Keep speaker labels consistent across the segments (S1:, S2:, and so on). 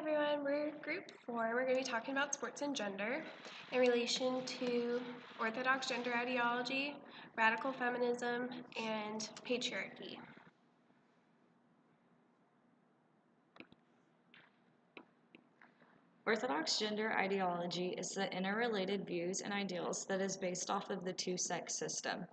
S1: everyone, we're group 4. We're going to be talking about sports and gender in relation to orthodox gender ideology, radical feminism, and patriarchy.
S2: Orthodox gender ideology is the interrelated views and ideals that is based off of the two-sex system.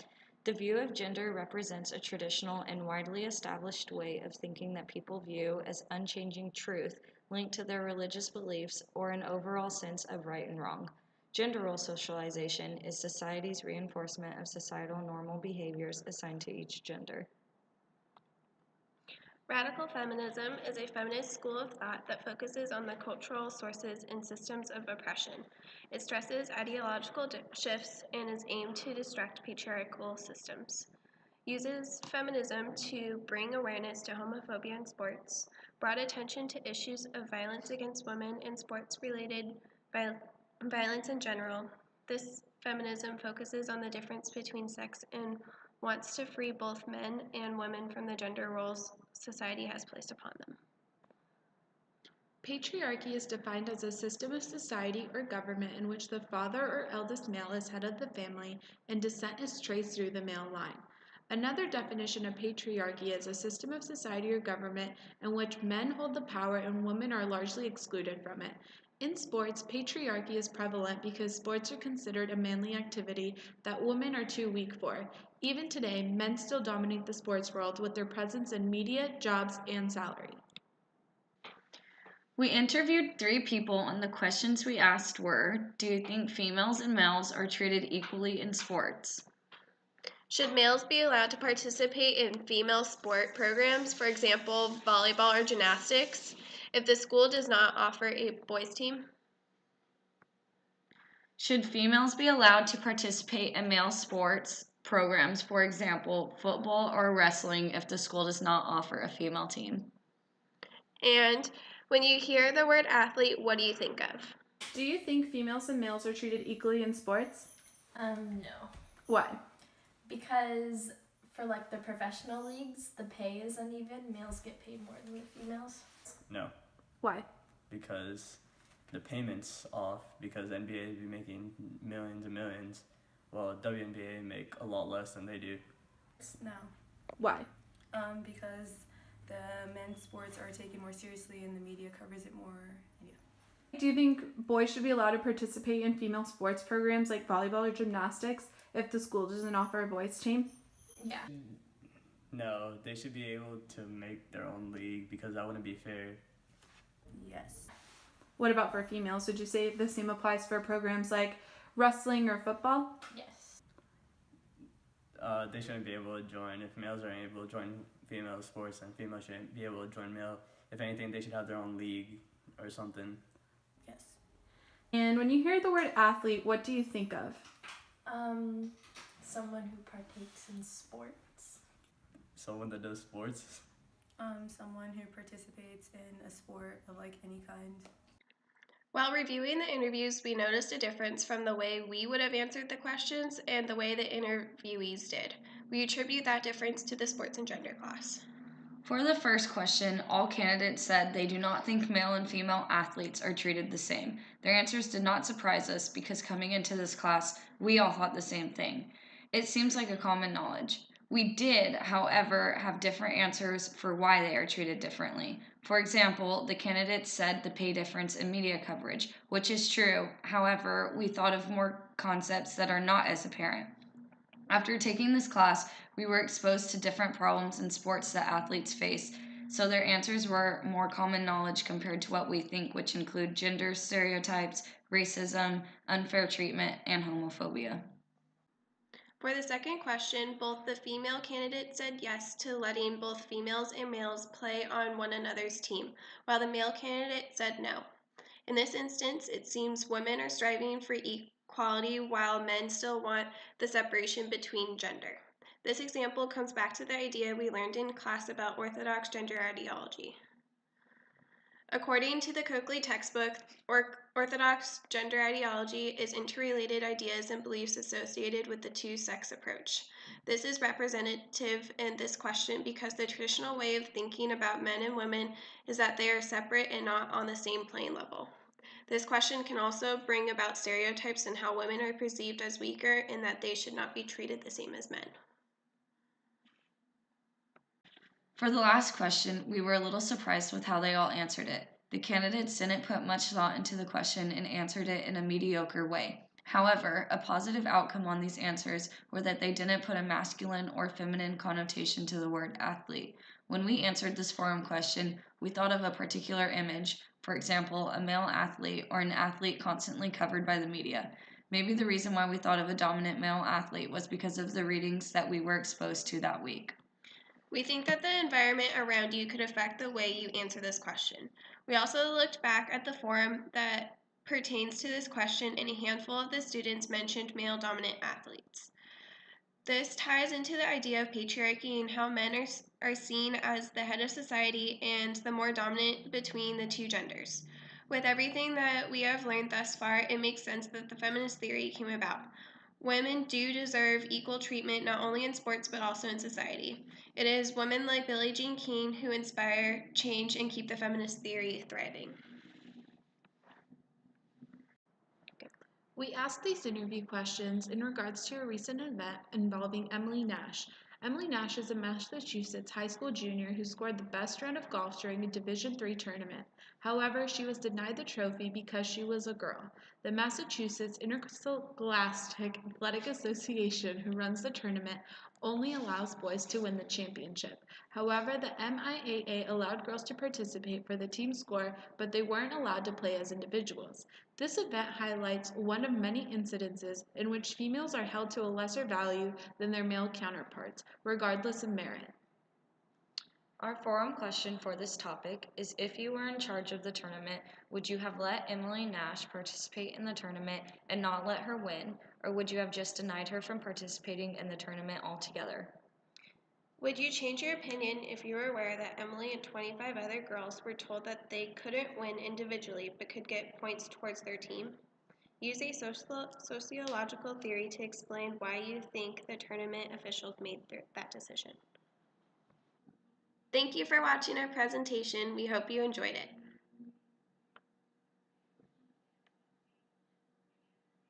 S2: The view of gender represents a traditional and widely established way of thinking that people view as unchanging truth linked to their religious beliefs or an overall sense of right and wrong. Gender role socialization is society's reinforcement of societal normal behaviors assigned to each gender.
S1: Radical feminism is a feminist school of thought that focuses on the cultural sources and systems of oppression. It stresses ideological shifts and is aimed to destruct patriarchal systems. Uses feminism to bring awareness to homophobia in sports, brought attention to issues of violence against women and sports-related violence in general. This feminism focuses on the difference between sex and wants to free both men and women from the gender roles society has placed upon them.
S3: Patriarchy is defined as a system of society or government in which the father or eldest male is head of the family and descent is traced through the male line. Another definition of patriarchy is a system of society or government in which men hold the power and women are largely excluded from it. In sports, patriarchy is prevalent because sports are considered a manly activity that women are too weak for. Even today, men still dominate the sports world with their presence in media, jobs, and salary.
S2: We interviewed 3 people, and the questions we asked were, do you think females and males are treated equally in sports?
S1: Should males be allowed to participate in female sport programs, for example, volleyball or gymnastics, if the school does not offer a boys' team?
S2: Should females be allowed to participate in male sports programs, for example, football or wrestling, if the school does not offer a female team?
S1: And when you hear the word athlete, what do you think of?
S3: Do you think females and males are treated equally in sports?
S4: No.
S3: Why?
S4: Because for like the professional leagues, the pay is uneven. Males get paid more than the females.
S5: No,
S3: Why?
S5: because the payment's off, because NBA be making millions and millions, while WNBA make a lot less than they do.
S6: No,
S3: Why?
S6: because the men's sports are taken more seriously and the media covers it more.
S3: Do you think boys should be allowed to participate in female sports programs like volleyball or gymnastics if the school doesn't offer a boys' team?
S4: Yeah.
S5: No, they should be able to make their own league, because that wouldn't be fair.
S6: Yes.
S3: What about for females? Would you say the same applies for programs like wrestling or football?
S4: Yes.
S5: They shouldn't be able to join. If males aren't able to join female sports, then females shouldn't be able to join male. If anything, they should have their own league or something.
S6: Yes.
S3: And when you hear the word athlete, what do you think of?
S4: Someone who partakes in sports.
S5: Someone that does sports.
S6: Someone who participates in a sport of like any kind.
S1: While reviewing the interviews, we noticed a difference from the way we would have answered the questions and the way the interviewees did. We attribute that difference to the sports and gender class.
S2: For the first question, all candidates said they do not think male and female athletes are treated the same. Their answers did not surprise us because coming into this class, we all thought the same thing. It seems like a common knowledge. We did, however, have different answers for why they are treated differently. For example, the candidates said the pay difference in media coverage, which is true. However, we thought of more concepts that are not as apparent. After taking this class, we were exposed to different problems in sports that athletes face, so their answers were more common knowledge compared to what we think, which include gender stereotypes, racism, unfair treatment, and homophobia.
S1: For the second question, both the female candidates said yes to letting both females and males play on one another's team, while the male candidate said no. In this instance, it seems women are striving for equality while men still want the separation between gender. This example comes back to the idea we learned in class about orthodox gender ideology. According to the Coakley textbook, Orthodox gender ideology is interrelated ideas and beliefs associated with the two-sex approach. This is representative in this question because the traditional way of thinking about men and women is that they are separate and not on the same playing level. This question can also bring about stereotypes in how women are perceived as weaker and that they should not be treated the same as men.
S2: For the last question, we were a little surprised with how they all answered it. The candidates didn't put much thought into the question and answered it in a mediocre way. However, a positive outcome on these answers were that they didn't put a masculine or feminine connotation to the word athlete. When we answered this forum question, we thought of a particular image, for example, a male athlete or an athlete constantly covered by the media. Maybe the reason why we thought of a dominant male athlete was because of the readings that we were exposed to that week.
S1: We think that the environment around you could affect the way you answer this question. We also looked back at the forum that pertains to this question, and a handful of the students mentioned male-dominant athletes. This ties into the idea of patriarchy and how men are seen as the head of society and the more dominant between the two genders. With everything that we have learned thus far, it makes sense that the feminist theory came about. Women do deserve equal treatment not only in sports but also in society. It is women like Billie Jean King who inspire change and keep the feminist theory thriving.
S3: We asked these interview questions in regards to a recent event involving Emily Nash. Emily Nash is a Massachusetts high school junior who scored the best round of golf during a Division III tournament. However, she was denied the trophy because she was a girl. The Massachusetts Interscholastic Athletic Association, who runs the tournament, only allows boys to win the championship. However, the MIAA allowed girls to participate for the team score, but they weren't allowed to play as individuals. This event highlights one of many incidences in which females are held to a lesser value than their male counterparts, regardless of merit.
S2: Our forum question for this topic is, if you were in charge of the tournament, would you have let Emily Nash participate in the tournament and not let her win, or would you have just denied her from participating in the tournament altogether?
S1: Would you change your opinion if you were aware that Emily and 25 other girls were told that they couldn't win individually but could get points towards their team? Use a sociological theory to explain why you think the tournament officials made that decision. Thank you for watching our presentation. We hope you enjoyed it.